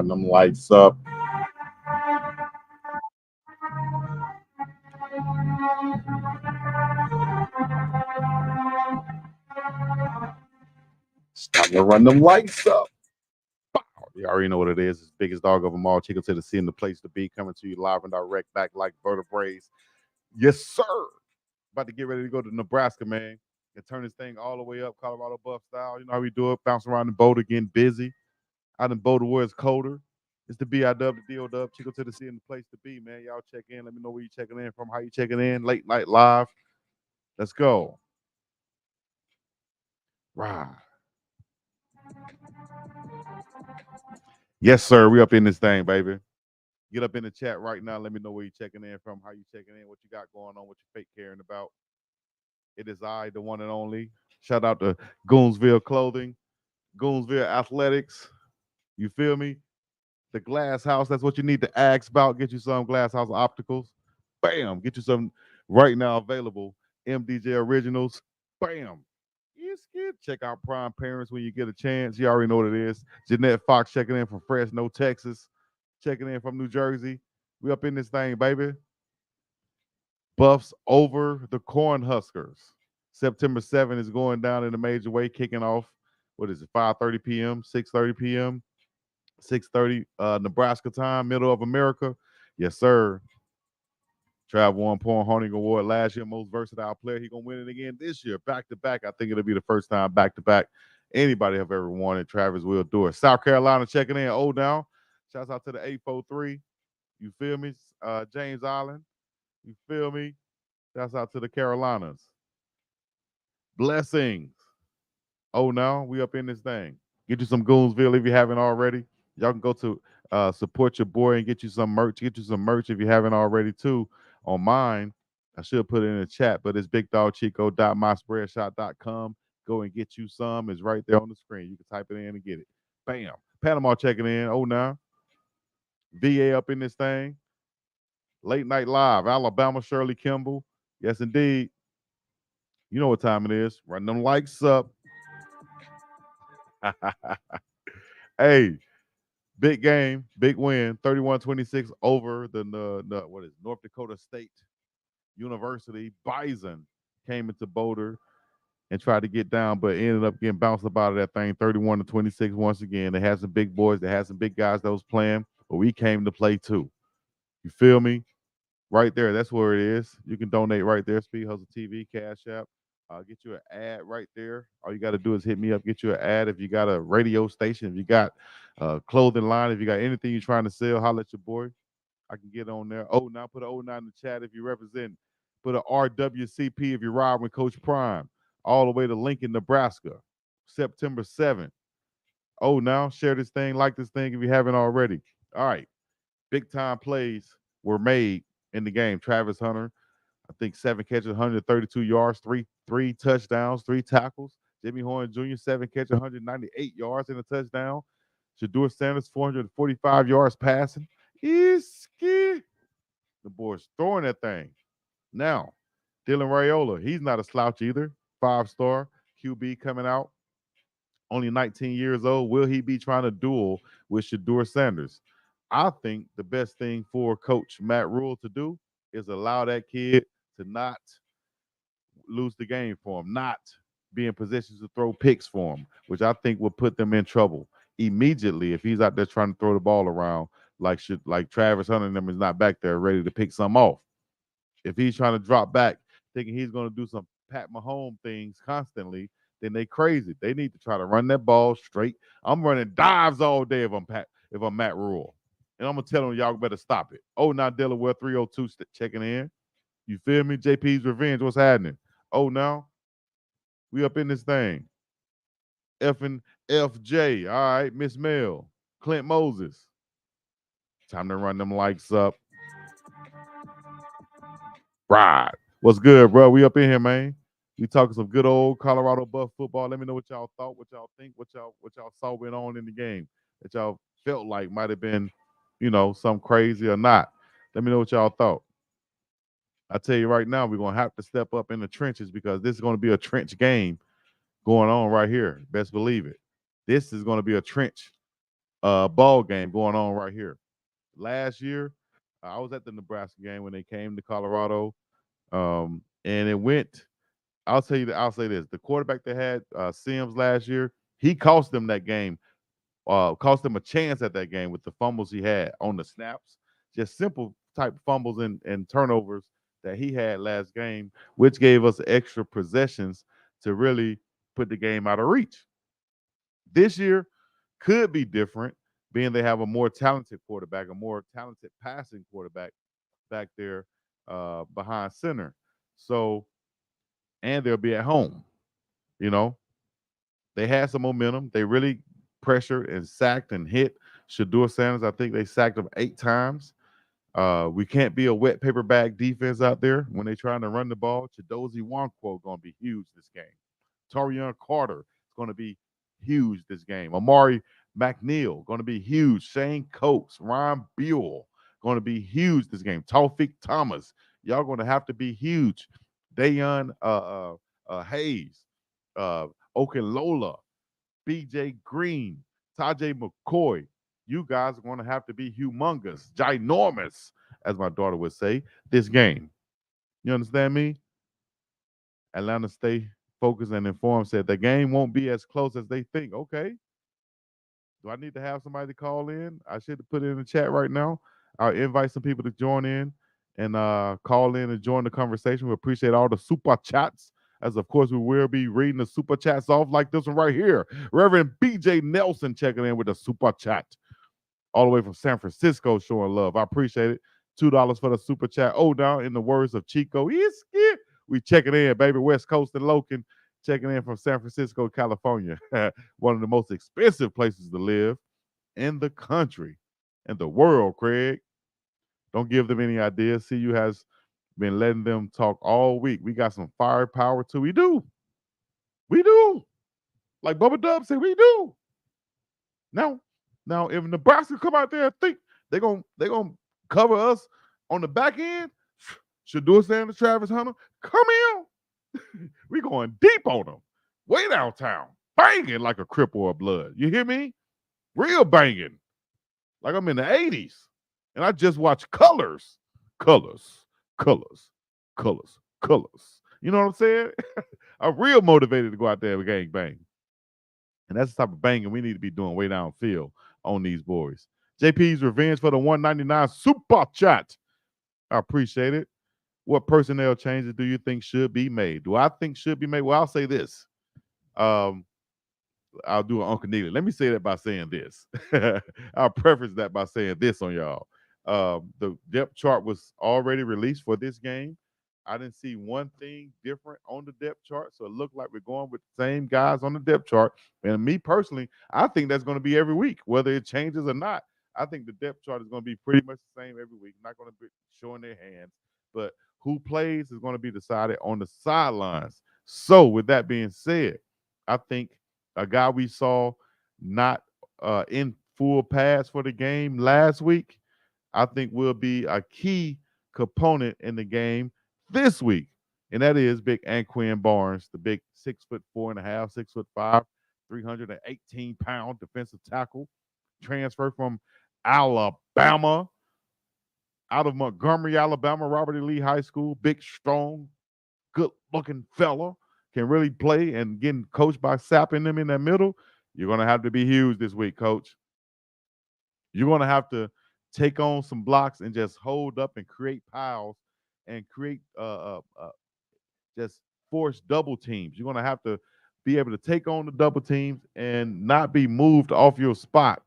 Run them lights up. It's time to run them lights up. Bow. You already know what it is. It's the biggest dog of them all. Chico to the sea and the place to be. Coming to you live and direct, back like vertebrae. Yes, sir. About to get ready to go to Nebraska, man. And turn this thing all the way up, Colorado Buff style. You know how we do it. Bounce around the boat again, busy. Out in Boulder where it's colder. It's the B-I-W, the D-O-W, Chico to the sea and the place to be, man. Y'all check in. Let me know where you checking in from, how you checking in. Late night live. Let's go. Right. Yes, sir. We up in this thing, baby. Get up in the chat right now. Let me know where you checking in from, how you checking in, what you got going on, what you fake caring about. It is I, the one and only. Shout out to Goonsville Clothing, Goonsville Athletics. You feel me? The Glass House. That's what you need to ask about. Get you some Glass House Opticals. Bam. Get you some right now available. MDJ Originals. Bam. It's good. Check out Prime Parents when you get a chance. You already know what it is. Jeanette Fox checking in from Fresno, Texas. Checking in from New Jersey. We up in this thing, baby. Buffs over the Cornhuskers. September 7th is going down in a major way, kicking off. What is it? 5:30 p.m., 6:30 p.m., 6:30 Nebraska time, middle of America. Yes, sir. Trav won Paul Horning Award last year, most versatile player. He gonna win it again this year, back to back. I think it'll be the first time back to back anybody have ever won it. Travis will do it. South Carolina checking in. Oh, down. Shouts out to the 843. You feel me? James Island. You feel me? Shouts out to the Carolinas. Blessings. Oh, now we up in this thing. Get you some Goonsville if you haven't already. Y'all can go to support your boy and get you some merch. Get you some merch if you haven't already too. On mine, I should put it in the chat, but it's BiggDoggChico.myspreadshop.com. Go and get you some. It's right there on the screen. You can type it in and get it. Bam. Panama checking in. Oh, now. VA up in this thing. Late Night Live. Alabama, Shirley Kimball. Yes, indeed. You know what time it is. Run them likes up. Hey, big game, big win, 31-26 over the what is North Dakota State University. Bison came into Boulder and tried to get down, but ended up getting bounced up out of that thing, 31-26 once again. They had some big boys, they had some big guys that was playing, but we came to play too. You feel me? Right there, that's where it is. You can donate right there. Speed Hustle TV, Cash App. Get you an ad right there. All you got to do is hit me up, get you an ad. If you got a radio station, if you got a clothing line, if you got anything you're trying to sell, holla at your boy. I can get on there. Oh, now put an 09 in the chat if you represent. Put a RWCP if you're riding with Coach Prime. All the way to Lincoln, Nebraska, September 7th. Oh, now share this thing, like this thing if you haven't already. All right. Big time plays were made in the game. Travis Hunter, I think 7 catches, 132 yards, three touchdowns, 3 tackles. Jimmy Horn Jr., 7 catches, 198 yards and a touchdown. Shador Sanders, 445 yards passing. Iski. The boys throwing that thing. Now, Dylan Raiola, he's not a slouch either. 5-star QB coming out. Only 19 years old. Will he be trying to duel with Shador Sanders? I think the best thing for Coach Matt Rule to do is allow that kid to not lose the game for him, not be in positions to throw picks for him, which I think will put them in trouble immediately if he's out there trying to throw the ball around like Travis Hunter and them is not back there ready to pick some off. If he's trying to drop back thinking he's going to do some Pat Mahomes things constantly, then they crazy. They need to try to run that ball straight. I'm running dives all day if I'm Matt Rule. And I'm going to tell them y'all better stop it. Oh, now Delaware 302 checking in. You feel me? JP's Revenge. What's happening? Oh, now we up in this thing. F and FJ. All right. Miss Mel. Clint Moses. Time to run them likes up. Right. What's good, bro? We up in here, man. We talking some good old Colorado Buff football. Let me know what y'all thought, what y'all think, what y'all saw went on in the game that y'all felt like might have been, some crazy or not. Let me know what y'all thought. I tell you right now, we're gonna have to step up in the trenches because this is gonna be a trench game going on right here. Best believe it. This is gonna be a trench ball game going on right here. Last year, I was at the Nebraska game when they came to Colorado, and it went. I'll tell you. I'll say this: the quarterback that had Sims last year, he cost them that game. Cost them a chance at that game with the fumbles he had on the snaps. Just simple type fumbles and turnovers that he had last game, which gave us extra possessions to really put the game out of reach. This year could be different, being they have a more talented quarterback, a more talented passing quarterback back there behind center. So, and they'll be at home. You know, they had some momentum. They really pressured and sacked and hit Shador Sanders. I think they sacked him 8 times. We can't be a wet paper bag defense out there when they're trying to run the ball. Chidozie Nwankwo going to be huge this game. Torian Carter is going to be huge this game. Amari McNeil going to be huge. Shane Coates, Ryan Buell going to be huge this game. Taufik Thomas, y'all going to have to be huge. Dayon Hayes, uh, Okenlola, BJ Green, Tajay McCoy. You guys are going to have to be humongous, ginormous, as my daughter would say, this game. You understand me? Atlanta stay focused and informed said the game won't be as close as they think. Okay. Do I need to have somebody to call in? I should have put it in the chat right now. I'll invite some people to join in and call in and join the conversation. We appreciate all the super chats. As of course, we will be reading the super chats off like this one right here. Reverend BJ Nelson checking in with the super chat. All the way from San Francisco showing love. I appreciate it. $2 for the super chat. Oh, now in the words of Chico, we checking in, baby. West Coast and Loken checking in from San Francisco, California. One of the most expensive places to live in the country and the world, Craig. Don't give them any ideas. CU has been letting them talk all week. We got some firepower too. We do. We do. Like Bubba Dub said, we do. Now, if Nebraska come out there and think they gonna cover us on the back end, Shador Sanders, Travis Hunter, come in. We going deep on them, way downtown, banging like a crip or a blood. You hear me? Real banging, like I'm in the '80s, and I just watched Colors, Colors, Colors, Colors, Colors. You know what I'm saying? I'm real motivated to go out there and gang bang. And that's the type of banging we need to be doing way downfield on these boys. JP's revenge for the 199 super chat. I appreciate it. What personnel changes do you think should be made? Do I think should be made? Well, I'll say this. Um, I'll do an Uncle Neely. Let me say that by saying this. I'll preface that by saying this on y'all. The depth chart was already released for this game. I didn't see one thing different on the depth chart, so it looked like we're going with the same guys on the depth chart. And me personally, I think that's going to be every week, whether it changes or not. I think the depth chart is going to be pretty much the same every week. Not going to be showing their hands, but who plays is going to be decided on the sidelines. So, with that being said, I think a guy we saw not in full pass for the game last week, I think will be a key component in the game this week. And that is big Anquan Barnes, the big 6'4.5", 6'5", 318-pound defensive tackle, transfer from Alabama, out of Montgomery, Alabama, Robert E. Lee High School, big, strong, good-looking fella, can really play and getting coached by sapping them in that middle. You're going to have to be huge this week, coach. You're going to have to take on some blocks and just hold up and create piles and create just force double teams. You're going to have to be able to take on the double teams and not be moved off your spot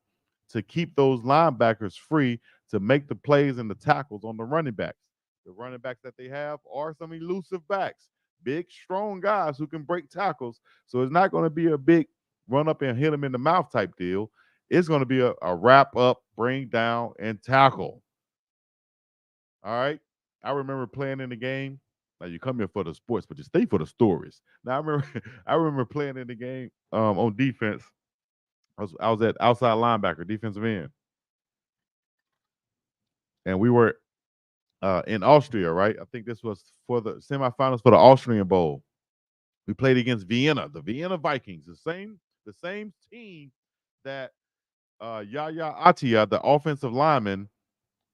to keep those linebackers free to make the plays and the tackles on the running backs. The running backs that they have are some elusive backs, big, strong guys who can break tackles. So it's not going to be a big run up and hit them in the mouth type deal. It's going to be a wrap up, bring down, and tackle. All right. I remember playing in the game. Now you come here for the sports, but you stay for the stories. Now I remember I remember playing in the game on defense. I was at outside linebacker, defensive end, and we were in Austria, right? I think this was for the semifinals for the Austrian Bowl. We played against Vienna, the Vienna Vikings, the same team that Yaya Atia, the offensive lineman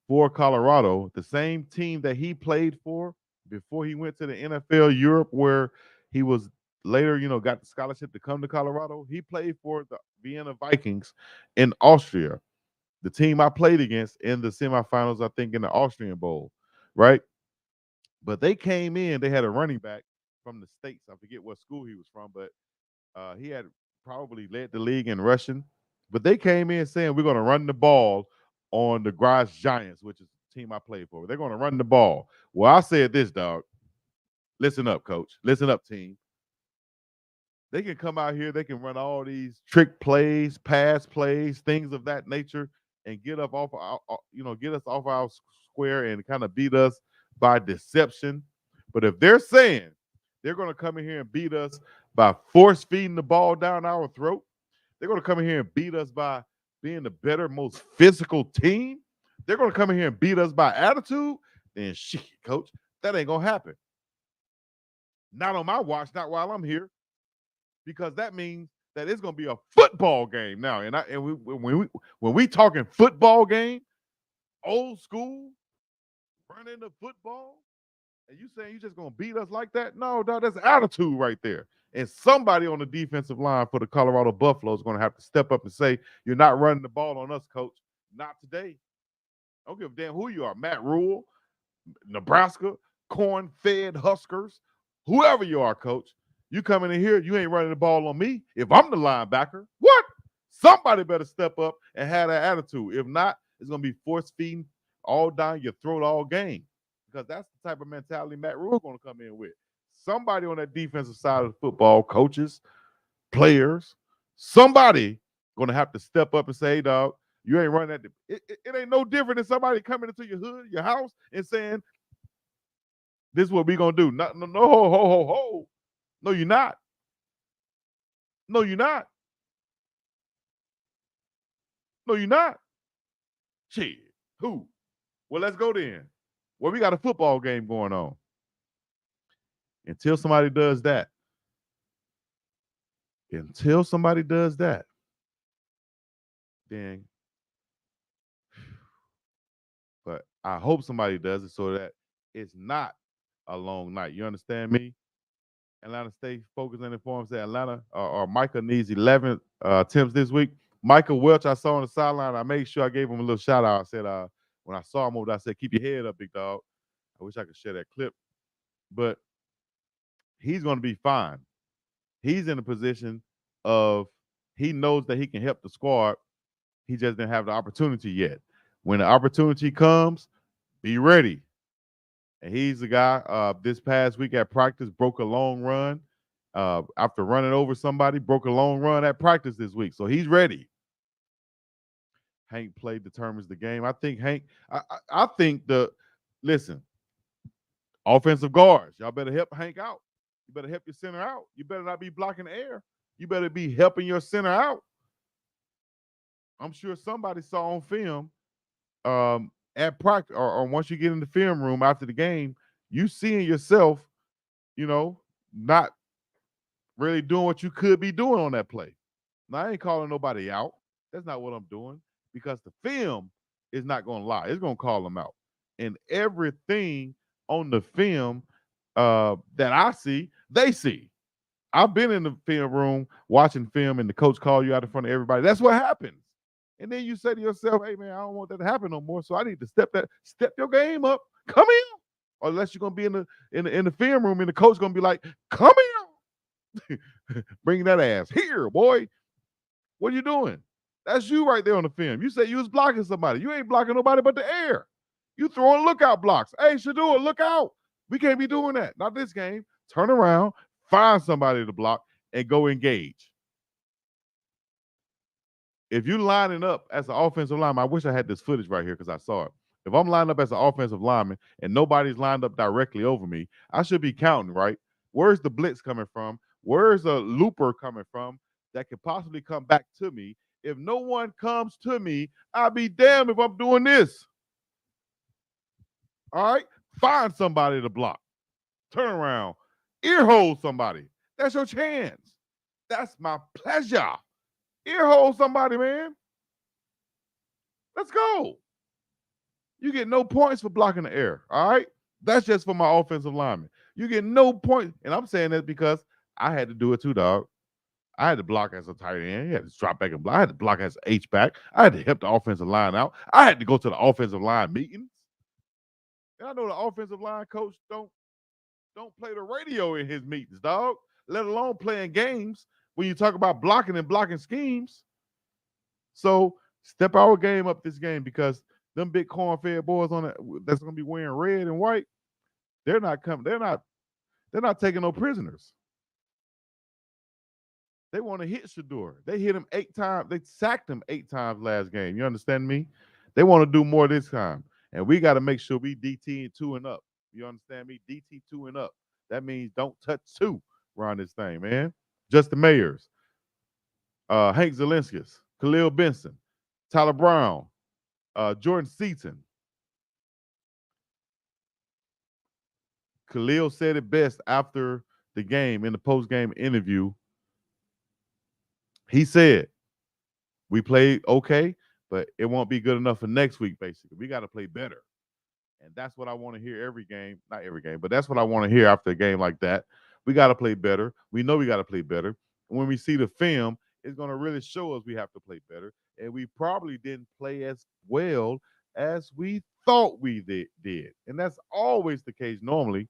for Colorado, the same team that he played for before he went to the NFL Europe, where he was later, got the scholarship to come to Colorado. He played for the Vienna Vikings in Austria, the team I played against in the semifinals, I think, in the Austrian Bowl, right? But they came in, they had a running back from the States. I forget what school he was from, but he had probably led the league in rushing. But they came in saying, we're going to run the ball on the Garage Giants, which is the team I played for. They're going to run the ball. Well, I said this, dog. Listen up, coach. Listen up, team. They can come out here, they can run all these trick plays, pass plays, things of that nature, and get up off our, get us off our square and kind of beat us by deception. But if they're saying they're going to come in here and beat us by force feeding the ball down our throat, they're going to come in here and beat us by being the better, most physical team, they're going to come in here and beat us by attitude, then shit, coach, that ain't going to happen. Not on my watch, not while I'm here, because that means that it's going to be a football game now. When we talking football game, old school, running the football, and you saying you just going to beat us like that? No, dog, that's attitude right there. And somebody on the defensive line for the Colorado Buffalo is going to have to step up and say, you're not running the ball on us, coach. Not today. I don't give a damn who you are. Matt Rule, Nebraska, corn-fed Huskers, whoever you are, coach. You coming in here, you ain't running the ball on me. If I'm the linebacker, what? Somebody better step up and have that attitude. If not, it's going to be force feeding all down your throat all game, because that's the type of mentality Matt Rule going to come in with. Somebody on that defensive side of the football, coaches, players, somebody going to have to step up and say, hey, dog, you ain't running that. It ain't no different than somebody coming into your hood, your house, and saying, this is what we going to do. No, ho, ho, ho, ho. No, you're not. No, you're not. No, you're not. Shit. Who? Well, let's go then. Well, we got a football game going on. Until somebody does that, then, but I hope somebody does it so that it's not a long night. You understand me? Atlanta State focused and informed said Atlanta or Micah needs 11 attempts this week. Michael Welch, I saw on the sideline. I made sure I gave him a little shout out. I said, when I saw him over there, I said, keep your head up, big dog. I wish I could share that clip, but he's going to be fine. He's in a position of he knows that he can help the squad. He just didn't have the opportunity yet. When the opportunity comes, be ready. And he's the guy this past week at practice broke a long run. After running over somebody, broke a long run at practice this week. So he's ready. Hank play determines the game. I think Hank, I think listen, offensive guards, y'all better help Hank out. You better help your center out. You better not be blocking the air. You better be helping your center out. I'm sure somebody saw on film at practice or once you get in the film room after the game, you seeing yourself, not really doing what you could be doing on that play. Now, I ain't calling nobody out. That's not what I'm doing, because the film is not going to lie. It's going to call them out. And everything on the film that I see, they see. I've been in the film room watching film and the coach call you out in front of everybody. That's what happens. And then you say to yourself, hey, man, I don't want that to happen no more. So I need to step your game up. Come here. Or unless you're going to be in the film room and the coach going to be like, come here. Bring that ass here, boy. What are you doing? That's you right there on the film. You say you was blocking somebody. You ain't blocking nobody but the air. You throwing lookout blocks. Hey, Shadua, look out. We can't be doing that. Not this game. Turn around, find somebody to block, and go engage. If you lining up as an offensive lineman, I wish I had this footage right here because I saw it. If I'm lined up as an offensive lineman and nobody's lined up directly over me, I should be counting, right? Where's the blitz coming from? Where's a looper coming from that could possibly come back to me? If no one comes to me, I'll be damned if I'm doing this. All right? Find somebody to block. Turn around. Earhole somebody. That's your chance. That's my pleasure. Earhole somebody, man. Let's go. You get no points for blocking the air. All right. That's just for my offensive lineman. You get no points. And I'm saying that because I had to do it too, dog. I had to block as a tight end. He had to drop back and block. I had to block as an H back. I had to help the offensive line out. I had to go to the offensive line meetings. And I know the offensive line coach don't play the radio in his meetings, dog. Let alone playing games when you talk about blocking and blocking schemes. So step our game up this game because them big corn-fed boys on it that's gonna be wearing red and white, they're not coming. They're not taking no prisoners. They want to hit Shador. They hit him 8 times. They sacked him 8 times last game. You understand me? They want to do more this time. And we got to make sure we DT 2 and up. You understand me? DT 2 and up. That means don't touch two around this thing, man. Justin Mayers, Hank Zelinskis, Khalil Benson, Tyler Brown, Jordan Seaton. Khalil said it best after the game in the post-game interview. He said, we played okay, but it won't be good enough for next week, basically. We got to play better. And that's what I want to hear every game. Not every game, but that's what I want to hear after a game like that. We got to play better. We know we got to play better. And when we see the film, it's going to really show us we have to play better. And we probably didn't play as well as we thought we did. And that's always the case normally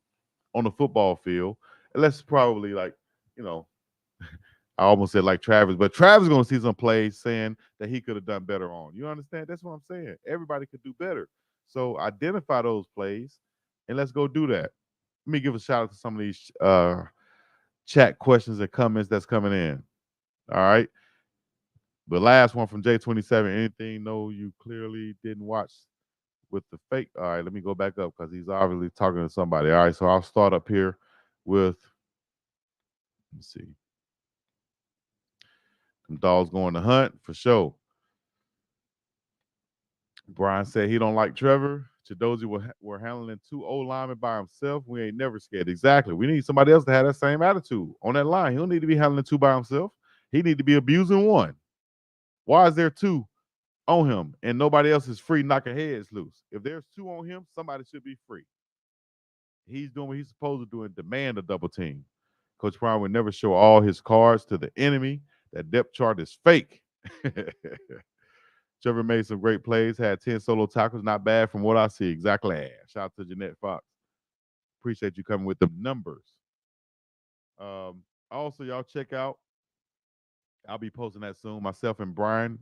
on the football field. Unless probably like, you know, I almost said like Travis, but Travis is going to see some plays saying that he could have done better on. You understand? That's what I'm saying. Everybody could do better. So identify those plays and let's go do that. Let me give a shout out to some of these chat questions and comments that's coming in. All right. The last one from J27. Anything no you clearly didn't watch with the fake? All right, let me go back up because he's obviously talking to somebody. All right, so I'll start up here with, let's see. Them dogs going to hunt for sure. Brian said he don't like Trevor. Chidozie were handling 2 linemen by himself. We ain't never scared. Exactly. We need somebody else to have that same attitude on that line. He don't need to be handling 2 by himself. He need to be abusing 1. Why is there 2 on him and nobody else is free knocking heads loose? If there's 2 on him, somebody should be free. He's doing what he's supposed to do and demand a double team. Coach Brown would never show all his cards to the enemy. That depth chart is fake. Trevor made some great plays, had 10 solo tackles. Not bad from what I see. Exactly. Shout out to Jeanette Fox. Appreciate you coming with the numbers. Also, y'all check out, I'll be posting that soon. Myself and Brian,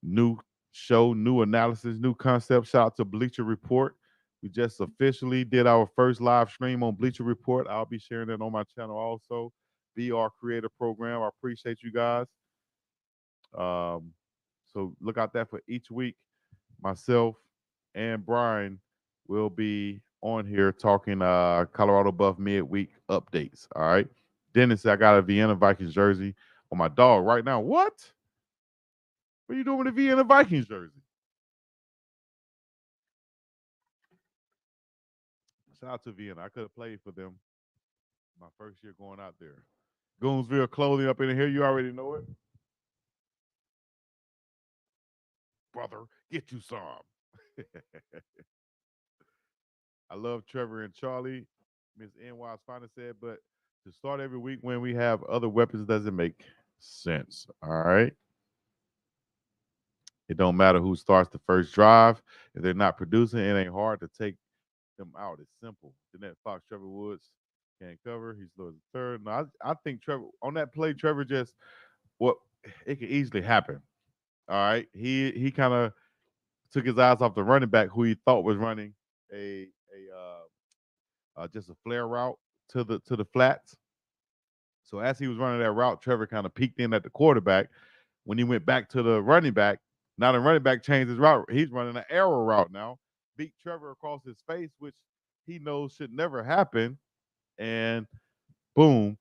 new show, new analysis, new concept. Shout out to Bleacher Report. We just officially did our first live stream on Bleacher Report. I'll be sharing it on my channel also. Be our creator program. I appreciate you guys. So look out that for each week. Myself and Brian will be on here talking Colorado Buff midweek updates. All right. Dennis, I got a Vienna Vikings jersey on my dog right now. What? What are you doing with a Vienna Vikings jersey? Shout out to Vienna. I could have played for them my first year going out there. Goonsville clothing up in here. You already know it. Brother, get you some. I love Trevor and Charlie. Miss NY's finally said, but to start every week when we have other weapons doesn't make sense. All right. It don't matter who starts the first drive. If they're not producing, it ain't hard to take them out. It's simple. Jeanette Fox, Trevor Woods can't cover. He's low as a third. No, I think Trevor on that play, Trevor just what it could easily happen. All right. He kind of took his eyes off the running back who he thought was running just a flare route to the flats. So as he was running that route, Trevor kind of peeked in at the quarterback. When he went back to the running back, now the running back changed his route. He's running an arrow route now. Beat Trevor across his face, which he knows should never happen. And boom,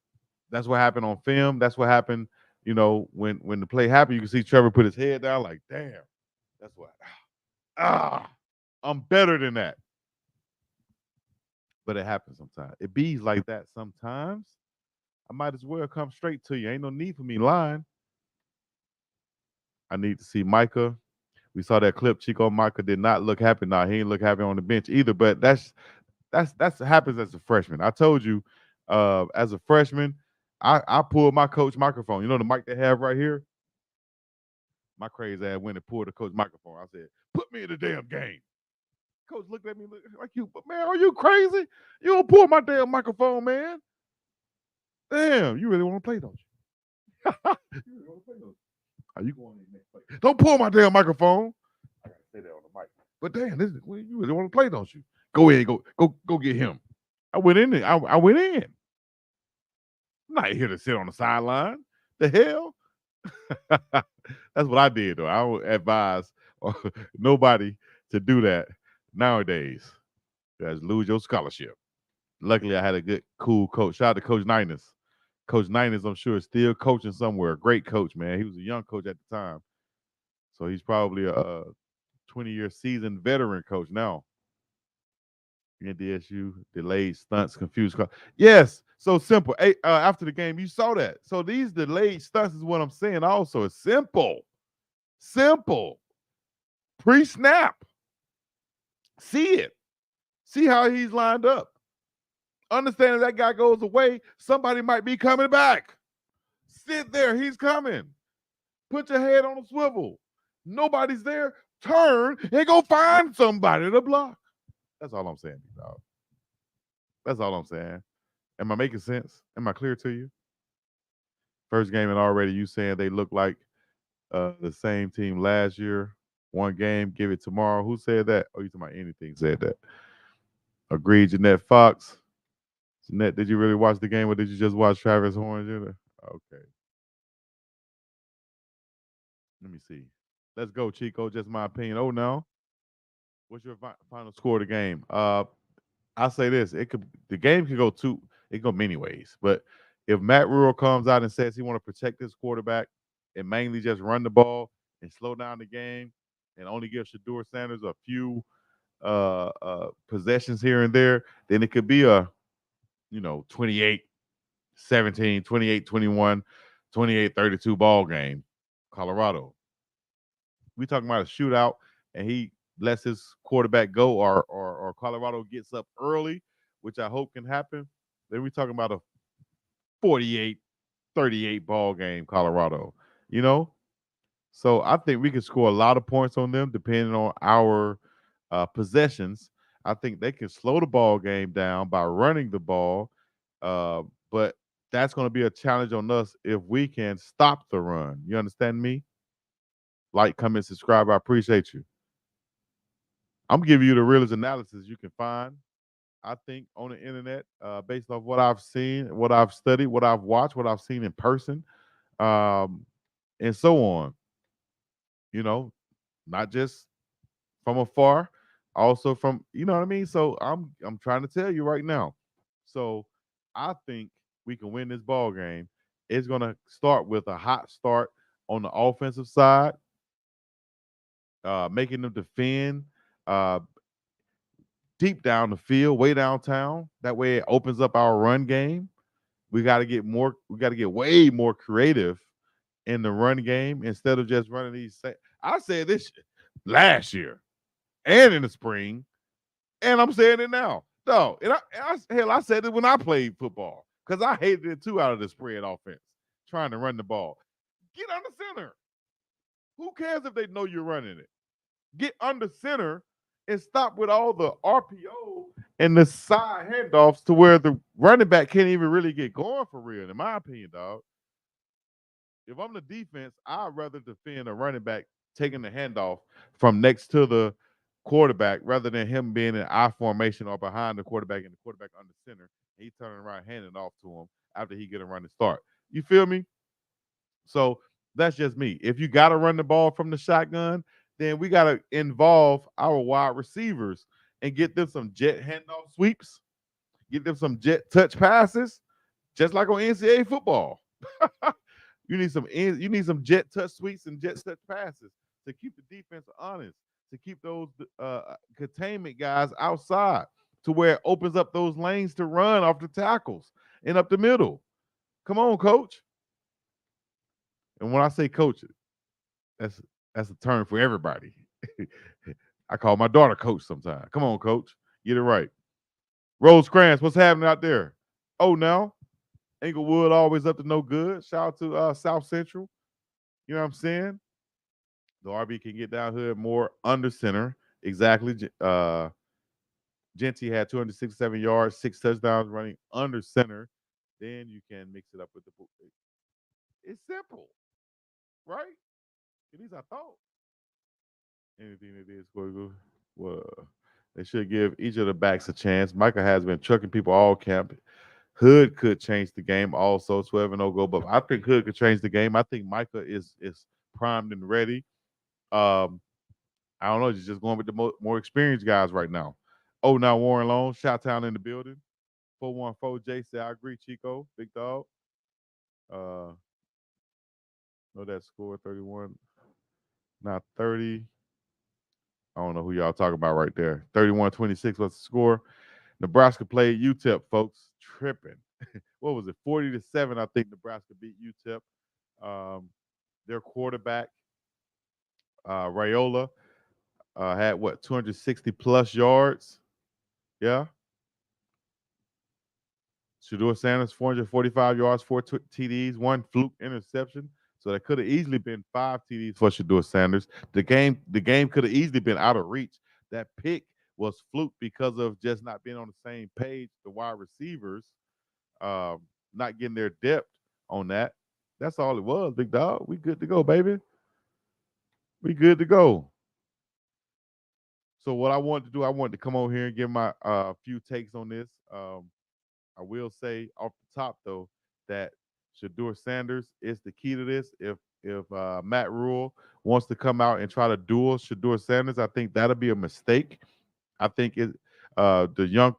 that's what happened on film. That's what happened, when the play happened. You can see Trevor put his head down like, damn, that's what. I'm better than that. But it happens sometimes. It bees like that sometimes. I might as well come straight to you. Ain't no need for me lying. I need to see Micah. We saw that clip. Chico Michael did not look happy. Now he ain't look happy on the bench either. But that's happens as a freshman. I told you, as a freshman, I pulled my coach microphone. You know the mic they have right here. My crazy ass went and pulled the coach microphone. I said, "Put me in the damn game." Coach looked at me like you, but man, are you crazy? You don't pull my damn microphone, man. Damn, you really want to play, don't you? You really want to play, don't you? Are you going in next play? Don't pull my damn microphone. I gotta say that on the mic. But damn, you really want to play, don't you? Go ahead, go get him. I went in there. I went in. I'm not here to sit on the sideline. The hell? That's what I did though. I would advise nobody to do that nowadays. You guys lose your scholarship. Luckily, I had a good, cool coach. Shout out to Coach Niners. Coach Niners, I'm sure, is still coaching somewhere. Great coach, man. He was a young coach at the time. So he's probably a 20-year seasoned veteran coach now. NDSU, delayed stunts, confused. Yes, so simple. Hey, after the game, you saw that. So these delayed stunts is what I'm saying also. It's simple. Simple. Pre-snap. See it. See how he's lined up. Understanding that guy goes away, somebody might be coming back. Sit there, he's coming. Put your head on a swivel. Nobody's there. Turn and go find somebody to block. That's all I'm saying, dog. That's all I'm saying. Am I making sense? Am I clear to you? First game and already you saying they look like the same team last year. One game, give it tomorrow. Who said that? Oh, you talking about anything said that. Agreed, Jeanette Fox. Jeanette, did you really watch the game or did you just watch Travis Horn Jr.? Okay. Let me see. Let's go, Chico. Just my opinion. Oh, no. What's your final score of the game? I'll say this: the game could go it can go many ways. But if Matt Rule comes out and says he want to protect his quarterback and mainly just run the ball and slow down the game and only give Shador Sanders a few possessions here and there, then it could be a 28-17, 28-21, 28-32 ball game. Colorado. We talking about a shootout and he lets his quarterback go or Colorado gets up early, which I hope can happen, then we're talking about a 48-38 ball game, Colorado. You know? So I think we can score a lot of points on them depending on our possessions. I think they can slow the ball game down by running the ball. But that's going to be a challenge on us if we can stop the run. You understand me? Like, comment, subscribe. I appreciate you. I'm giving you the realest analysis you can find, I think, on the internet, based off what I've seen, what I've studied, what I've watched, what I've seen in person, and so on. Not just from afar, also from, you know what I mean? So I'm trying to tell you right now. So I think we can win this ball game. It's gonna start with a hot start on the offensive side, making them defend. Uh, Deep down the field, way downtown. That way it opens up our run game. We got to get more. We got to get way more creative in the run game instead of just running these. I said this last year and in the spring, and I'm saying it now. No, I said it when I played football because I hated it too out of the spread offense, trying to run the ball. Get under center. Who cares if they know you're running it? Get under center and stop with all the RPO and the side handoffs to where the running back can't even really get going for real, in my opinion, dog. If I'm the defense, I'd rather defend a running back taking the handoff from next to the quarterback rather than him being in I formation or behind the quarterback and the quarterback under center. He turning around, handing it off to him after he get a running start. You feel me? So that's just me. If you got to run the ball from the shotgun, then we got to involve our wide receivers and get them some jet handoff sweeps, get them some jet touch passes, just like on NCAA football. You need some jet touch sweeps and jet touch passes to keep the defense honest, to keep those containment guys outside, to where it opens up those lanes to run off the tackles and up the middle. Come on, coach. And when I say coach, that's a term for everybody. I call my daughter coach sometimes. Come on, coach. Get it right. Rosecrans, what's happening out there? Oh, now. Englewood always up to no good. Shout out to South Central. You know what I'm saying? The RB can get down here more under center. Exactly. Genty had 267 yards, 6 touchdowns running under center. Then you can mix it up with the. It's simple, right? At least I thought. Anything they did score goal. Well, they should give each of the backs a chance. Micah has been trucking people all camp. Hood could change the game also. 12 and 0 go, but I think Hood could change the game. I think Micah is primed and ready. Um, I don't know. He's just going with the more experienced guys right now. Oh, now Warren Lone, Shot Town in the building. 414 J said, I agree, Chico. Big dog. Know that score 31, not 30. I don't know who y'all talking about right there. 31-26 was the score. Nebraska played UTEP, folks. Tripping. What was it? 40-7, I think Nebraska beat UTEP. Their quarterback, Raiola, had what, 260 plus yards? Yeah. Shador Sanders, 445 yards, four TDs, one fluke interception. So that could have easily been 5 TDs for Shador Sanders. The game could have easily been out of reach. That pick was fluke because of just not being on the same page. The wide receivers um, not getting their depth on that. That's all it was, big dog. We good to go, baby. We good to go. So what I wanted to do, I wanted to come over here and give my few takes on this. I will say off the top though that Shador Sanders is the key to this. If Matt Rule wants to come out and try to duel Shador Sanders, I think that'll be a mistake. I think the young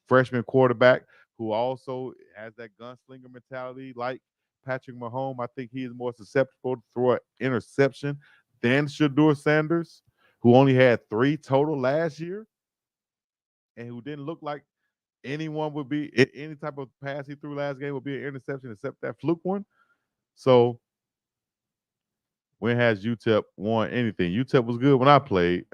freshman quarterback who also has that gunslinger mentality like Patrick Mahomes. I think he is more susceptible to throw an interception than Shador Sanders, who only had 3 total last year and who didn't look like anyone would be any type of pass he threw last game would be an interception except that fluke one. So when has UTEP won anything? UTEP was good when I played.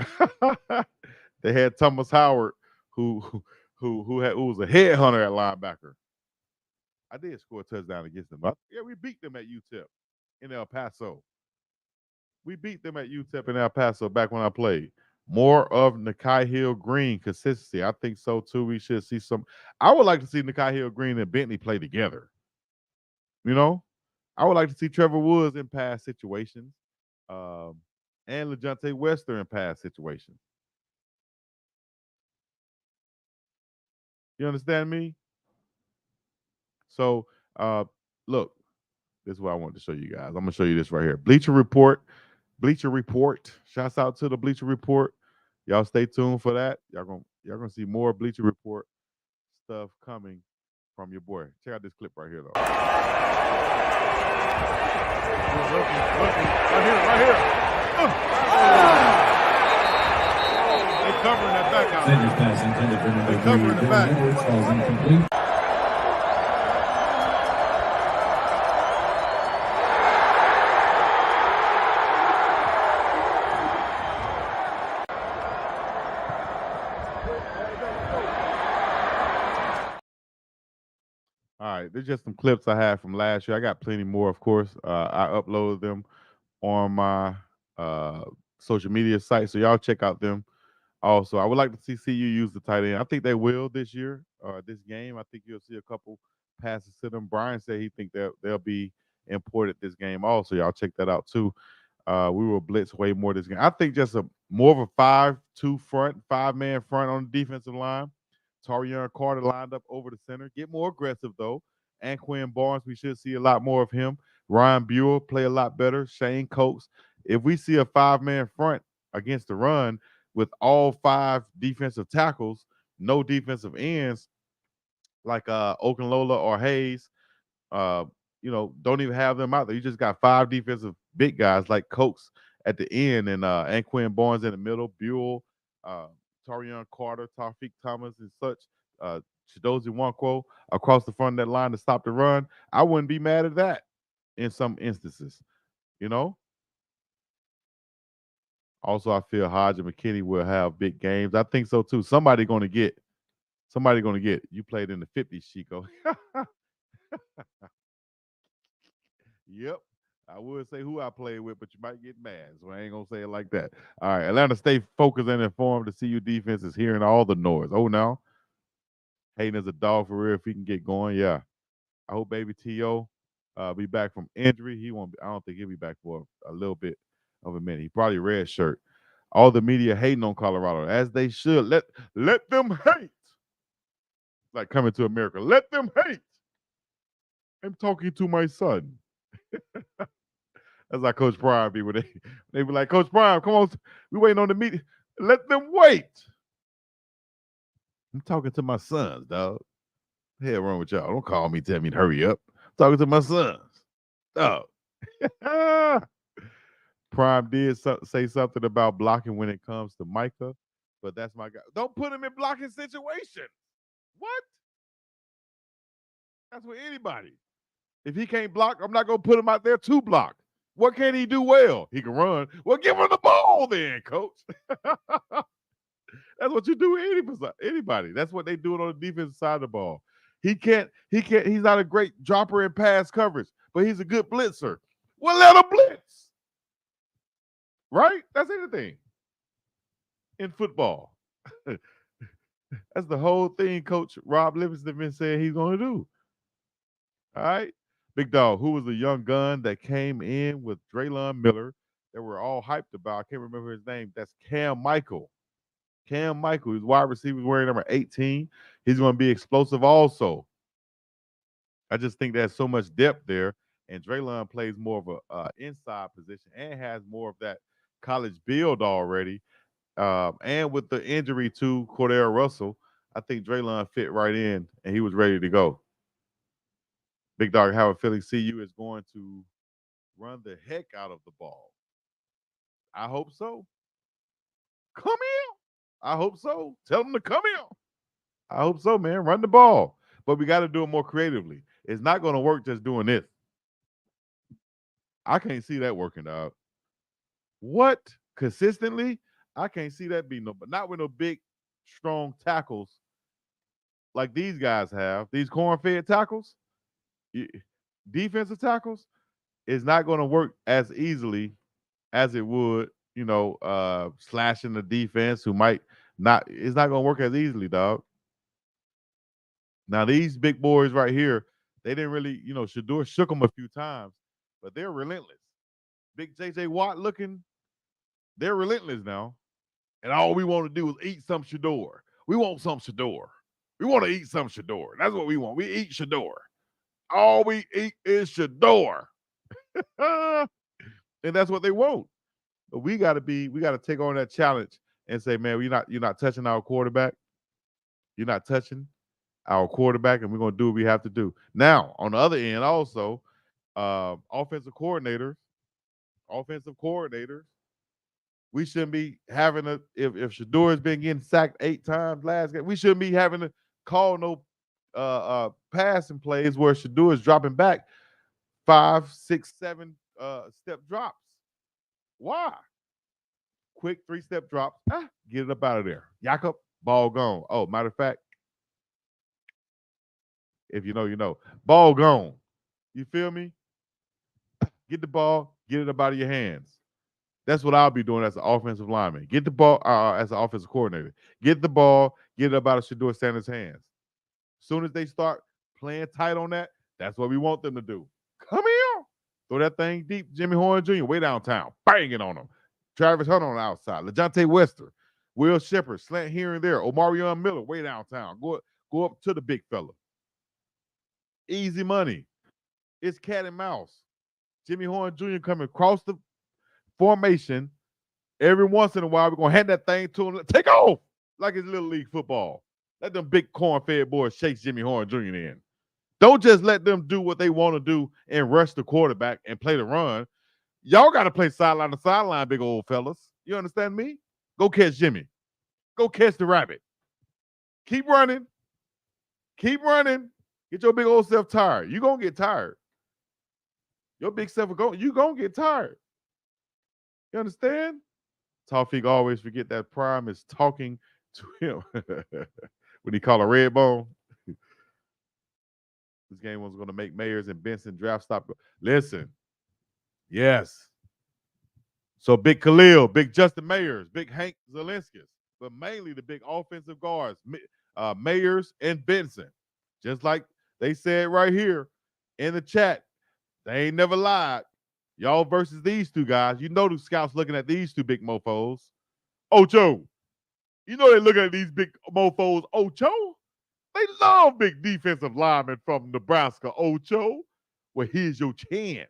They had Thomas Howard, who who was a headhunter at linebacker. I did score a touchdown against them. Yeah, we beat them at UTEP in El Paso. We beat them at UTEP in El Paso back when I played. More of Nakai Hill Green consistency. I think so too. We should see some. I would like to see Nakai Hill Green and Bentley play together. You know, I would like to see Trevor Woods in pass situations, um, and LeJounte Wester in pass situations. You understand me? So, look, this is what I wanted to show you guys. I'm gonna show you this right here. Bleacher Report. Bleacher Report. Shouts out to the Bleacher Report. Y'all stay tuned for that. Y'all gonna see more Bleacher Report stuff coming from your boy. Check out this clip right here, though. Right here. They covering that back out. Sanders pass intended for number 3. Covering the back. Edwards falls incomplete. All right, there's just some clips I had from last year. I got plenty more, of course. I uploaded them on my uh, social media site, so y'all check out them. Also, I would like to see CU use the tight end. I think they will this year, this game. I think you'll see a couple passes to them. Brian said he think they'll be important this game. Also, y'all check that out too. We will blitz way more this game. I think just a more of a 5-2 front, 5-man front on the defensive line. Tarion Carter lined up over the center. Get more aggressive though. And Quinn Barnes, we should see a lot more of him. Ryan Buell play a lot better. Shane Coates. If we see a 5-man front against the run with all 5 defensive tackles, no defensive ends like Okunlola or Hayes, uh, don't even have them out there. You just got 5 defensive big guys like Coates at the end and Anquin Barnes in the middle, Buell, uh, Tarion Carter, Tawfiq Thomas, and such. Chidozie Nwankwo across the front of that line to stop the run. I wouldn't be mad at that in some instances, you know. Also, I feel Hodge and McKinney will have big games. I think so too. Somebody going to get. Somebody going to get. You played in the 50s, Chico. Yep. I would say who I played with, but you might get mad, so I ain't gonna say it like that. All right, Atlanta stay focused and informed. The CU defense is hearing all the noise. Oh, now Hayden is a dog for real. If he can get going, yeah. I hope baby To be back from injury. He won't. I don't think he'll be back for a little bit of a minute. He probably red shirt. All the media hating on Colorado as they should. Let them hate. Like coming to America. Let them hate. I'm talking to my son. That's like Coach Prime be when they be like, Coach Prime, come on, we waiting on the meeting. Let them wait. I'm talking to my sons, dog. The hell wrong with y'all? Don't call me, tell me to hurry up. I'm talking to my sons. Dog. Prime did say something about blocking when it comes to Micah, but that's my guy. Don't put him in blocking situations. What? That's with anybody. If he can't block, I'm not gonna put him out there to block. What can he do well? He can run. Well, give him the ball then, coach. That's what you do with anybody. That's what they do on the defensive side of the ball. He's not a great dropper in pass coverage, but he's a good blitzer. Well, let him blitz. Right? That's anything in football. That's the whole thing Coach Rob Livingston been saying he's going to do. All right? Big Dog, who was the young gun that came in with Draylon Miller that we're all hyped about. I can't remember his name. That's Cam Michael. Cam Michael, he's wide receiver wearing number 18. He's going to be explosive also. I just think there's so much depth there. And Draylon plays more of a inside position and has more of that college build already. And with the injury to Cordell Russell, I think Draylon fit right in and he was ready to go. Big Dog, how a feeling CU is going to run the heck out of the ball. I hope so. Come here. I hope so. Tell them to come here. I hope so, man. Run the ball. But we got to do it more creatively. It's not going to work just doing this. I can't see that working out. What? Consistently? I can't see that being but not with no big, strong tackles like these guys have. These corn-fed tackles, defensive tackles, is not going to work as easily as it would, slashing the defense who might not. It's not going to work as easily, dog. Now these big boys right here, they didn't really, Shador shook them a few times, but they're relentless. Big JJ Watt looking, they're relentless now. And all we want to do is eat some Shador. We want some Shador. We want to eat some Shador. That's what we want. We eat Shador. All we eat is Shador. And that's what they want. But we got to take on that challenge and say, man, you're not touching our quarterback. You're not touching our quarterback, and we're going to do what we have to do. Now, on the other end, also, offensive coordinators, we shouldn't be having if Shador has been getting sacked 8 times last game, we shouldn't be having to call no passing plays where Shador is dropping back 5, 6, 7 step drops. Why? Quick 3-step drops. Get it up out of there. Jakob, ball gone. Oh, matter of fact, if you know, you know. Ball gone. You feel me? Get the ball, get it up out of your hands. That's what I'll be doing as an offensive lineman. Get the ball as an offensive coordinator. Get the ball, get it up out of Shador Sanders' hands. As soon as they start playing tight on that, that's what we want them to do. Come here. Throw that thing deep. Jimmy Horn Jr. way downtown. Bang it on him. Travis Hunter on the outside. LeJontay Wester. Will Shepard. Slant here and there. Omarion Miller way downtown. Go up to the big fella. Easy money. It's cat and mouse. Jimmy Horn Jr. coming across the formation. Every once in a while, we're going to hand that thing to him. Take off like it's Little League football. Let them big corn-fed boys chase Jimmy Horn Jr. in. Don't just let them do what they want to do and rush the quarterback and play the run. Y'all got to play sideline to sideline, big old fellas. You understand me? Go catch Jimmy. Go catch the rabbit. Keep running. Keep running. Get your big old self tired. You're going to get tired. Your big self, you're going to get tired. You understand? Tawfiq always forget that Prime is talking to him when he call a red bone. This game was going to make Mayers and Benson draft stop. Listen, yes. So big Khalil, big Justin Mayers, big Hank Zelinskis, but mainly the big offensive guards, Mayers and Benson. Just like they said right here in the chat, they ain't never lied. Y'all versus these two guys. You know the scouts looking at these two big mofos. Ocho, you know they looking at these big mofos. Ocho, they love big defensive linemen from Nebraska. Ocho, well here's your chance.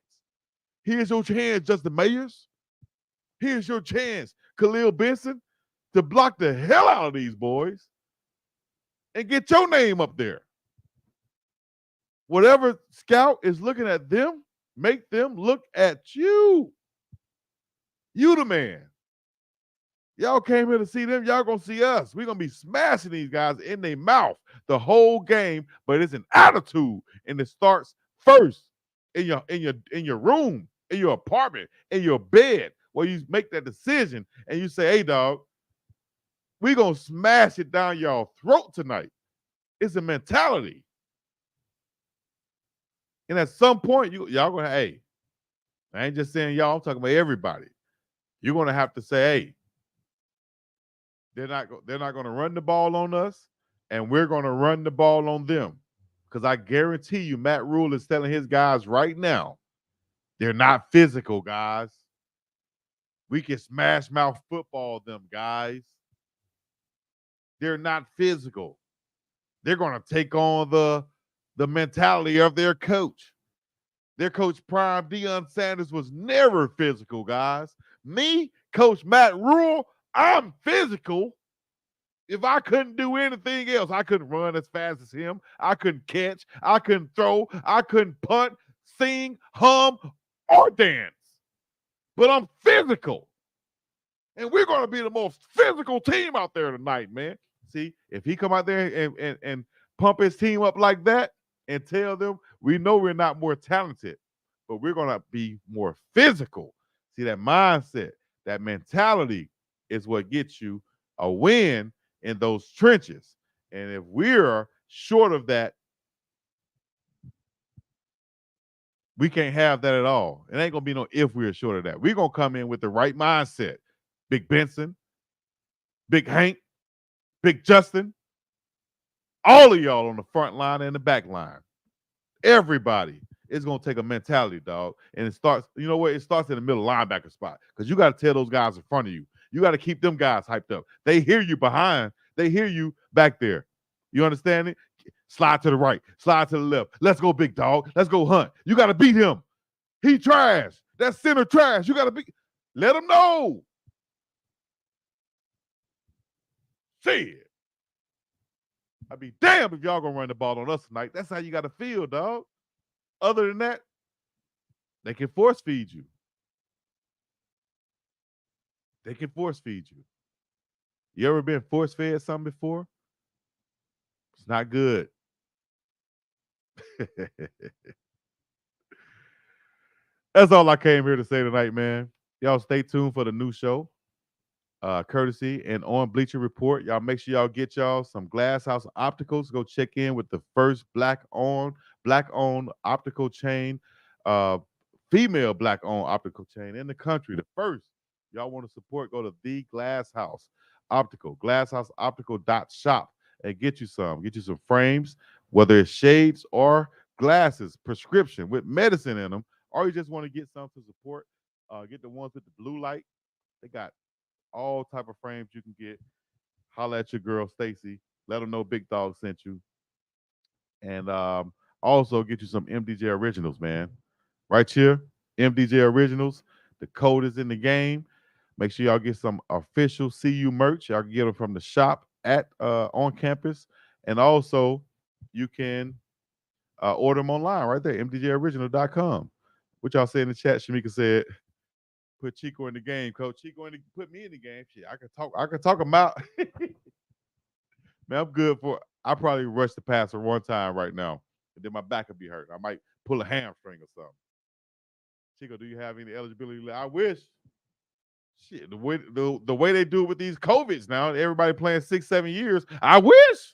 Here's your chance, Justin Mayers. Here's your chance, Khalil Benson, to block the hell out of these boys and get your name up there. Whatever scout is looking at them, make them look at you. You the man. Y'all came here to see them. Y'all gonna see us. We're gonna be smashing these guys in their mouth the whole game, but it's an attitude, and it starts first in your room, in your apartment, in your bed, where you make that decision and you say, "Hey, dog, we gonna smash it down y'all throat tonight." It's a mentality, and at some point, y'all gonna, hey, I ain't just saying y'all. I'm talking about everybody. You're gonna have to say, "Hey, they're not going to run the ball on us, and we're going to run the ball on them." Because I guarantee you, Matt Rule is telling his guys right now, they're not physical, guys. We can smash mouth football them, guys. They're not physical. They're going to take on the mentality of their coach. Their coach Prime Deion Sanders was never physical, guys. Me, Coach Matt Rule, I'm physical. If I couldn't do anything else, I couldn't run as fast as him. I couldn't catch. I couldn't throw. I couldn't punt, sing, hum, or dance. But I'm physical. And we're going to be the most physical team out there tonight, man. See, if he come out there and pump his team up like that and tell them, we know we're not more talented, but we're going to be more physical. See, that mindset, that mentality is what gets you a win in those trenches. And if we're short of that, we can't have that at all. It ain't going to be no if we're short of that. We're going to come in with the right mindset. Big Benson, Big Hank, Big Justin, all of y'all on the front line and the back line. Everybody is going to take a mentality, dog. And it starts, you know what? It starts in the middle linebacker spot because you got to tell those guys in front of you. You got to keep them guys hyped up. They hear you behind, they hear you back there. You understand it? Slide to the right, slide to the left. Let's go, big dog. Let's go hunt. You got to beat him. He trash. That center trash. You got to beat. Let him know. See it. I'd be damned if y'all gonna run the ball on us tonight. That's how you got to feel, dog. Other than that, they can force feed you. They can force feed you. You ever been force fed something before? It's not good. That's all I came here to say tonight, man. Y'all stay tuned for the new show, courtesy and on Bleacher Report. Y'all make sure y'all get y'all some Glass House Opticals. Go check in with the first black owned optical chain, uh, female black owned optical chain in the country. The first. Y'all want to support? Go to the Glass House Optical, glasshouseoptical.shop, and get you some. Get you some frames, whether it's shades or glasses, prescription with medicine in them, or you just want to get some to support. Get the ones with the blue light. They got all type of frames you can get. Holla at your girl Stacy. Let them know Big Dog sent you, and also get you some MDJ originals, man. Right here, MDJ originals. The code is in the game. Make sure y'all get some official CU merch. Y'all can get them from the shop at on campus, and also you can order them online right there, mdjoriginal.com. What y'all say in the chat? Shamika said, "Put Chico in the game, coach. Put me in the game. Shit, I can talk. I can talk about. Man, I'm good for. I probably rush the passer one time right now, and then my back will be hurt. I might pull a hamstring or something. Chico, do you have any eligibility? I wish. Shit, the way they do it with these COVIDs now, everybody playing 6, 7 years. I wish,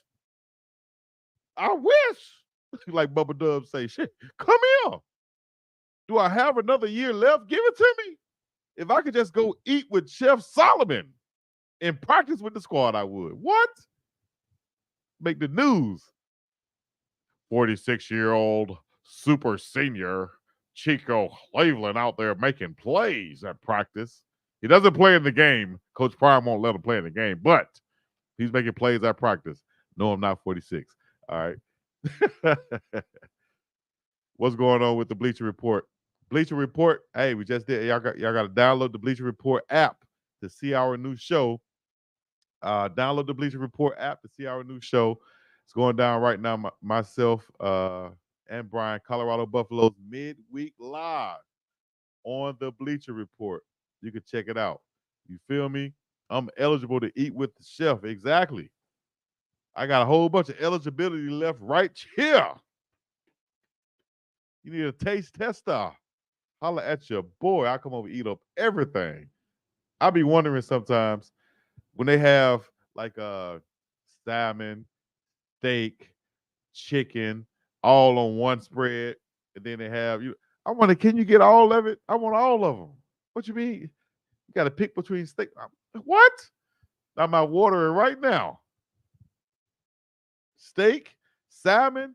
like Bubba Dub say, shit, come here. Do I have another year left? Give it to me. If I could just go eat with Chef Solomon and practice with the squad, I would. What? Make the news. 46-year-old super senior Chico Cleveland out there making plays at practice. He doesn't play in the game. Coach Prime won't let him play in the game, but he's making plays at practice. No, I'm not 46. All right. What's going on with the Bleacher Report? Bleacher Report. Hey, we just did. Y'all got to download the Bleacher Report app to see our new show. Download the Bleacher Report app to see our new show. It's going down right now. Myself and Brian, Colorado Buffaloes midweek live on the Bleacher Report. You can check it out. You feel me? I'm eligible to eat with the chef. Exactly. I got a whole bunch of eligibility left right here. You need a taste tester. Holla at your boy. I come over and eat up everything. I be wondering sometimes when they have like salmon, steak, chicken, all on one spread, and then they have you. I wonder, can you get all of it? I want all of them. What you mean? You got to pick between steak. What? I'm out watering right now. Steak, salmon,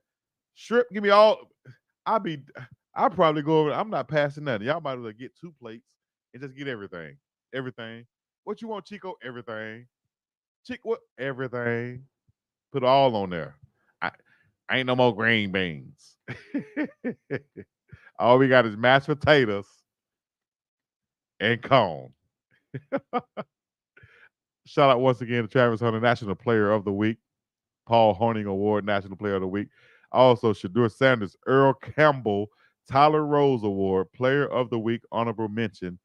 shrimp. Give me all. I be. I probably go over. I'm not passing nothing. Y'all might as well get 2 plates and just get everything. Everything. What you want, Chico? Everything. Chick what? Everything. Put it all on there. I ain't no more green beans. All we got is mashed potatoes and corn. Shout out once again to Travis Hunter, National Player of the Week. Paul Horning Award, National Player of the Week. Also, Shadur Sanders, Earl Campbell, Tyler Rose Award, Player of the Week, honorable mention,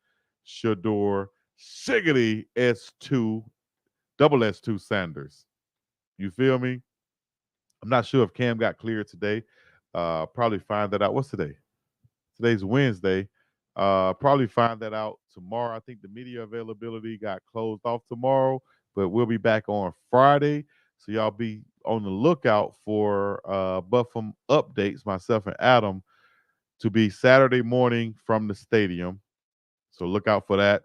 Shadur Shiggity S2, double S2 Sanders. You feel me? I'm not sure if Cam got cleared today. Probably find that out. What's today? Today's Wednesday. Probably find that out tomorrow. I think the media availability got closed off tomorrow, but we'll be back on Friday. So y'all be on the lookout for Buffum updates, myself and Adam, to be Saturday morning from the stadium. So look out for that.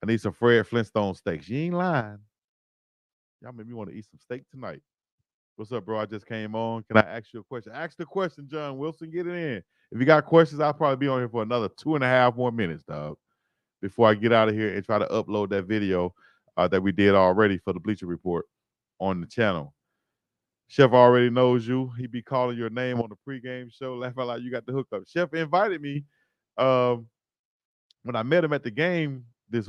I need some Fred Flintstone steaks. You ain't lying. Y'all made me want to eat some steak tonight. What's up, bro? I just came on. Can I ask you a question? Ask the question, John Wilson. Get it in. If you got questions, I'll probably be on here for another 2.5 more minutes, dog, before I get out of here and try to upload that video that we did already for the Bleacher Report on the channel. Chef already knows you. He be calling your name on the pregame show. Laugh out loud, you got the hookup. Chef invited me um, when I met him at the game this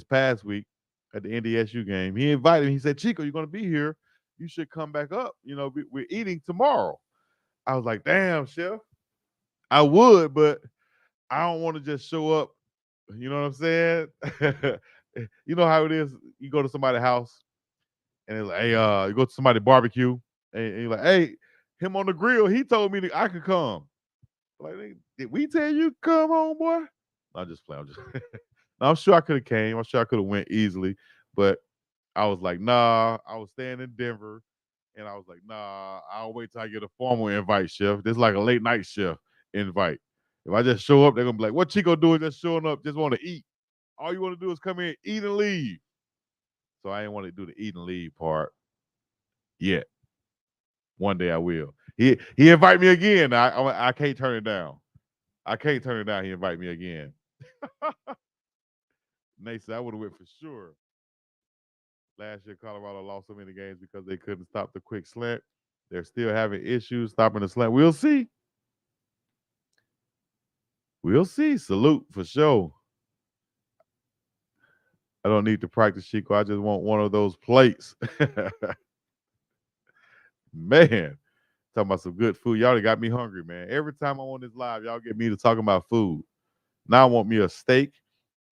past week at the NDSU game. He invited me. He said, Chico, you're going to be here. You should come back up. You know, we're eating tomorrow. I was like, damn, Chef. I would, but I don't want to just show up. You know what I'm saying? You know how it is. You go to somebody's house and it's like, hey, you go to somebody's barbecue and you're like, hey, him on the grill, he told me that I could come. Like, did we tell you to come on, boy? No, I'm just playing. I'm sure I could have came. I'm sure I could have went easily, but I was like, nah. I was staying in Denver, and I was like, nah. I'll wait till I get a formal invite, Chef. This is like a late night chef invite. If I just show up, they're gonna be like, what Chico doing? Just showing up, just want to eat. All you want to do is come in, eat and leave. So I didn't want to do the eat and leave part yet. One day I will. He invite me again. I can't turn it down. I can't turn it down. He invite me again. Nate said I would have went for sure. Last year, Colorado lost so many games because they couldn't stop the quick slant. They're still having issues stopping the slant. We'll see. We'll see. Salute for sure. I don't need to practice, Chico. I just want one of those plates. Man, talking about some good food. Y'all got me hungry, man. Every time I'm on this live, y'all get me to talking about food. Now I want me a steak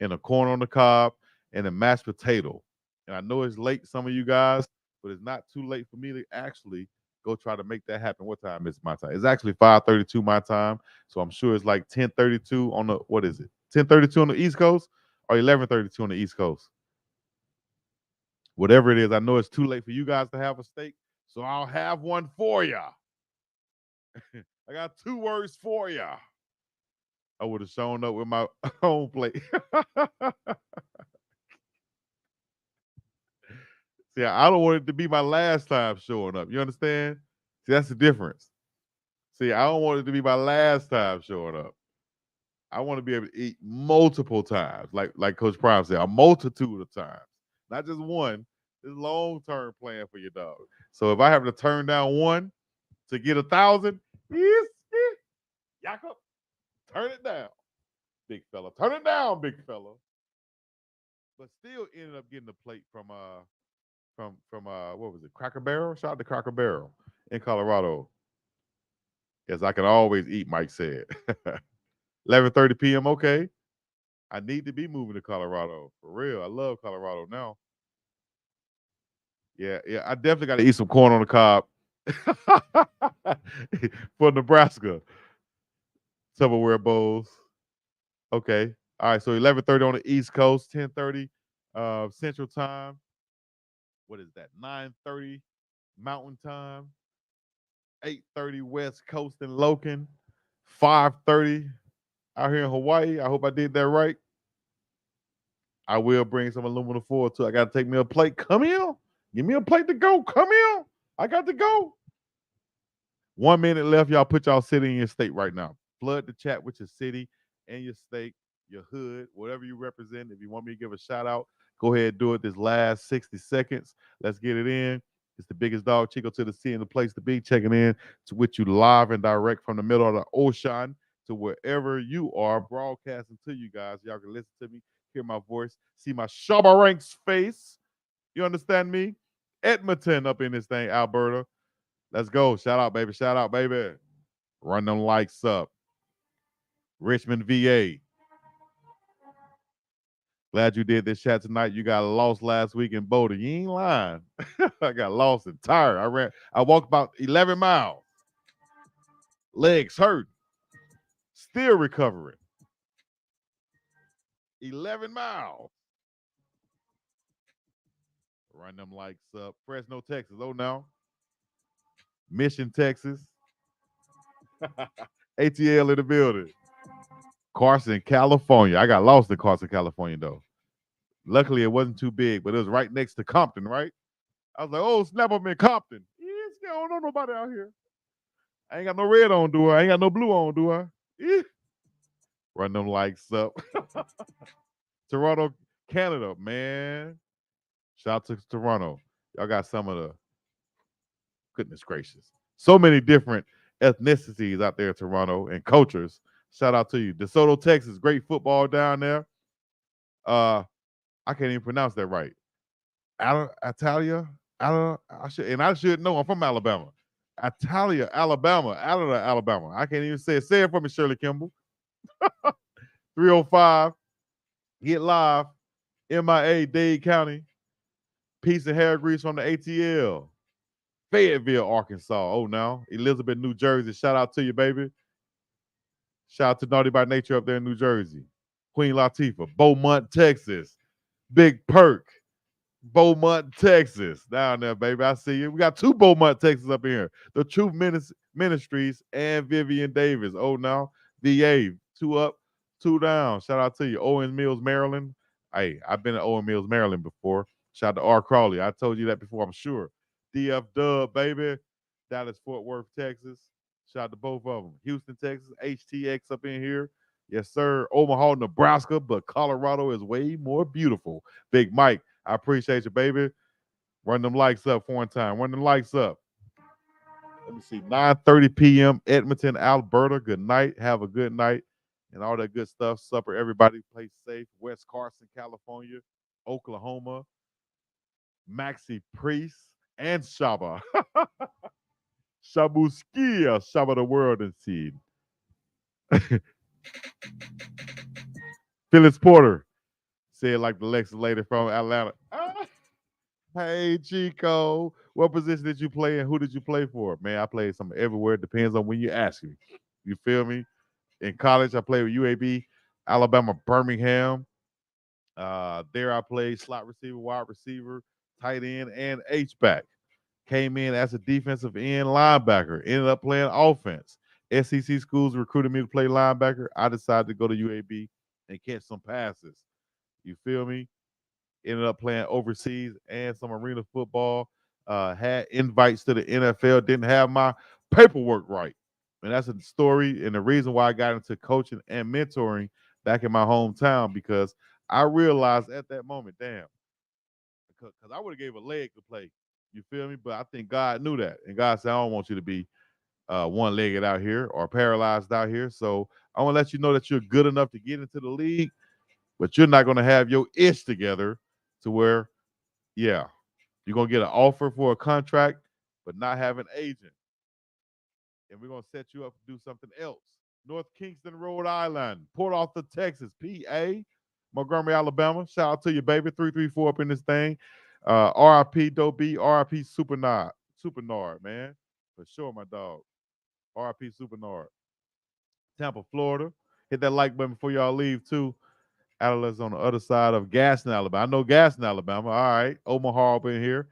and a corn on the cob and a mashed potato. And I know it's late, some of you guys, but it's not too late for me to actually go try to make that happen. What time is my time? It's actually 5:32 my time. So I'm sure it's like 10:32 on the, what is it? 10:32 on the East Coast. or 11:32 on the East Coast. Whatever it is, I know it's too late for you guys to have a steak, so I'll have one for ya. I got 2 words for ya. I would have shown up with my own plate. See, I don't want it to be my last time showing up. You understand? See, that's the difference. See, I don't want it to be my last time showing up. I want to be able to eat multiple times, like Coach Prime said, a multitude of times, not just one. This long term plan for your dog. So if I have to turn down one to get 1,000, Jakob, turn it down, big fella. Turn it down, big fella. But still ended up getting a plate from what was it, Cracker Barrel? Shout out to Cracker Barrel in Colorado. Yes, I can always eat, Mike said. 11:30 p.m. Okay. I need to be moving to Colorado. For real. I love Colorado now. Yeah, yeah. I definitely got to eat some corn on the cob for Nebraska. Tupperware bowls. Okay. All right. So 11:30 on the East Coast, 10:30 Central Time. What is that? 9:30 Mountain Time. 8:30 West Coast in Logan. 5:30 out here in Hawaii. I hope I did that right. I will bring some aluminum foil too. I got to take me a plate. Come here. Give me a plate to go. Come here. I got to go. 1 minute left. Y'all put y'all city in your state right now. Flood the chat with your city and your state, your hood, whatever you represent. If you want me to give a shout out, go ahead and do it this last 60 seconds. Let's get it in. It's the biggest dog, Chico to the sea, and the place to be. Checking in to with you live and direct from the middle of the ocean to wherever you are, broadcasting to you guys. Y'all can listen to me, hear my voice, see my Shabba Ranks face. You understand me? Edmonton up in this thing, Alberta. Let's go. Shout out, baby. Shout out, baby. Run them likes up. Richmond, VA. Glad you did this chat tonight. You got lost last week in Boulder. You ain't lying. I got lost and tired. I walked about 11 miles. Legs hurt. Still recovering. 11 miles. Run them likes up. Fresno, Texas. Oh, now. Mission, Texas. ATL in the building. Carson, California. I got lost in Carson, California, though. Luckily, it wasn't too big, but it was right next to Compton, right? I was like, oh, snap, I'm in Compton. Yes, I don't know nobody out here. I ain't got no red on, do I? I ain't got no blue on, do I? Yeah. Run them likes up. Toronto, Canada, man. Shout out to Toronto. Y'all got some of the, goodness gracious, so many different ethnicities out there in Toronto and cultures. Shout out to you. DeSoto, Texas, great football down there. I can't even pronounce that right. Italia, I should know. I'm from Alabama. Italia, Alabama, Alabama. I can't even say it. Say it for me, Shirley Kimball. 305. Get live. MIA, Dade County. Piece of hair grease from the ATL. Fayetteville, Arkansas. Oh, now. Elizabeth, New Jersey. Shout out to you, baby. Shout out to Naughty by Nature up there in New Jersey. Queen Latifah. Beaumont, Texas. Big Perk. Beaumont, Texas. Down there, baby. I see you. We got 2 Beaumont, Texas up in here. The Truth Ministries and Vivian Davis. Oh, now. VA. 2 up, 2 down. Shout out to you. Owens Mills, Maryland. Hey, I've been at Owens Mills, Maryland before. Shout out to R. Crawley. I told you that before, I'm sure. DF Dub, baby. Dallas, Fort Worth, Texas. Shout out to both of them. Houston, Texas. HTX up in here. Yes, sir. Omaha, Nebraska, but Colorado is way more beautiful. Big Mike, I appreciate you, baby. Run them likes up for one time. Run them likes up. Let me see. 9:30 p.m. Edmonton, Alberta. Good night. Have a good night. And all that good stuff. Supper. Everybody play safe. West Carson, California. Oklahoma. Maxi Priest and Shaba. Shabuskia. Shaba the world and seed. Phyllis Porter said like the Lexus lady from Atlanta. Hey, Chico. What position did you play and who did you play for? Man, I played some everywhere. It depends on when you ask me. You feel me? In college, I played with UAB, Alabama, Birmingham. There I played slot receiver, wide receiver, tight end, and H back. Came in as a defensive end linebacker. Ended up playing offense. SEC schools recruited me to play linebacker. I decided to go to UAB and catch some passes. You feel me? Ended up playing overseas and some arena football. Had invites to the NFL. Didn't have my paperwork right. And that's a story and the reason why I got into coaching and mentoring back in my hometown because I realized at that moment, damn, because I would have gave a leg to play. You feel me? But I think God knew that, and God said, "I don't want you to be one-legged out here or paralyzed out here." So I want to let you know that you're good enough to get into the league, but you're not going to have your ish together to where, yeah, you're going to get an offer for a contract, but not have an agent, and we're going to set you up to do something else. North Kingston, Rhode Island, Port Arthur, Texas, PA, Montgomery, Alabama. Shout out to you, baby. 334 up in this thing. RIP Dobie, RIP Supernard, man. For sure, my dog. RIP Supernard. Tampa, Florida. Hit that like button before y'all leave, too. Adela's on the other side of Gaston, Alabama. I know Gaston, Alabama. All right. Omaha up in here.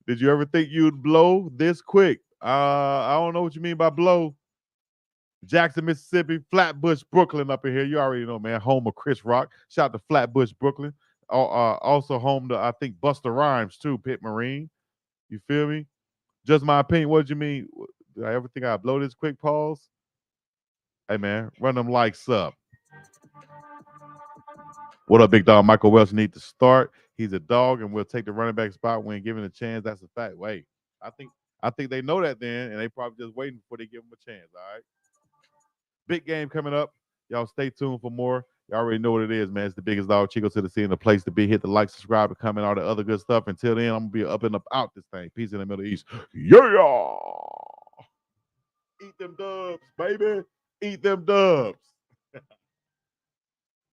Did you ever think you'd blow this quick? I don't know what you mean by blow. Jackson, Mississippi, Flatbush, Brooklyn up in here. You already know, man. Home of Chris Rock. Shout out to Flatbush, Brooklyn. Also home to, I think, Buster Rhymes, too, Pitt Marine. You feel me? Just my opinion. What did you mean? Did I ever think I'd blow this quick? Pause. Hey, man, run them likes up. What up, big dog? Michael Welch need to start. He's a dog, and we'll take the running back spot when given a chance. That's a fact. Wait, I think I think they know that then, and they probably just waiting before they give him a chance. All right. Big game coming up. Y'all stay tuned for more. Y'all already know what it is, man. It's the biggest dog, Chico to the scene, the place to be. Hit the like, subscribe, and comment, all the other good stuff. Until then, I'm gonna be up and up out this thing. Peace in the Middle East. Yeah. Eat them dubs, baby. Eat them dubs.